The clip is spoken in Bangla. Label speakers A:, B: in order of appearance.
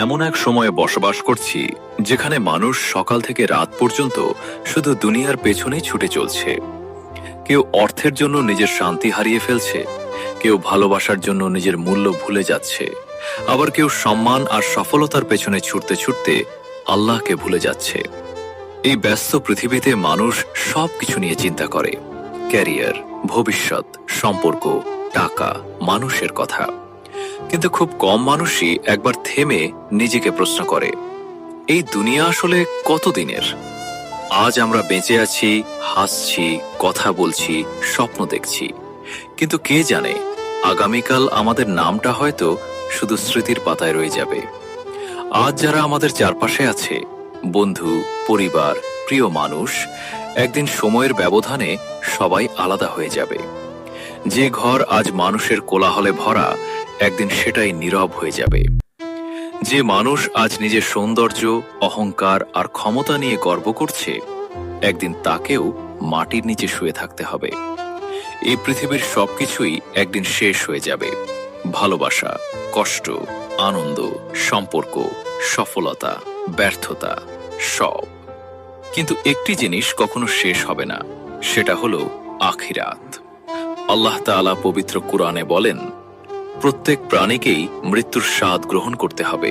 A: এমন এক সময়ে বসবাস করছি যেখানে মানুষ সকাল থেকে রাত পর্যন্ত শুধু দুনিয়ার পেছনেই ছুটে চলছে। কেউ অর্থের জন্য নিজের শান্তি হারিয়ে ফেলছে, কেউ ভালোবাসার জন্য নিজের মূল্য ভুলে যাচ্ছে, আবার কেউ সম্মান আর সফলতার পেছনে ছুটতে ছুটতে আল্লাহকে ভুলে যাচ্ছে। এই ব্যস্ত পৃথিবীতে মানুষ সবকিছু নিয়ে চিন্তা করে, ক্যারিয়ার, ভবিষ্যৎ, সম্পর্ক, টাকা, মানুষের কথা। কিন্তু খুব কম মানুষই একবার থেমে নিজেকে প্রশ্ন করে, এই দুনিয়া আসলে কতদিনের? আজ আমরা বেঁচে আছি, হাসছি, কথা বলছি, স্বপ্ন দেখছি, কিন্তু কে জানে আগামীকাল আমাদের নামটা হয়তো শুধু স্মৃতির পাতায় রয়ে যাবে। আজ যারা আমাদের চারপাশে আছে, বন্ধু, পরিবার, প্রিয় মানুষ, একদিন সময়ের ব্যবধানে সবাই আলাদা হয়ে যাবে। যে ঘর আজ মানুষের কোলাহলে ভরা, একদিন সেটাই নীরব হয়ে যাবে। যে মানুষ আজ নিজের সৌন্দর্য, অহংকার আর ক্ষমতা নিয়ে গর্ব করছে, একদিন তাকেও মাটির নিচে শুয়ে থাকতে হবে। এই পৃথিবীর সবকিছুই একদিন শেষ হয়ে যাবে, ভালোবাসা, কষ্ট, আনন্দ, সম্পর্ক, সফলতা, ব্যর্থতা, সব। কিন্তু একটি জিনিস কখনো শেষ হবে না, সেটা হলো আখিরাত। আল্লাহ তাআলা পবিত্র কুরআনে বলেন, প্রত্যেক প্রাণীকেই মৃত্যুর স্বাদ গ্রহণ করতে হবে।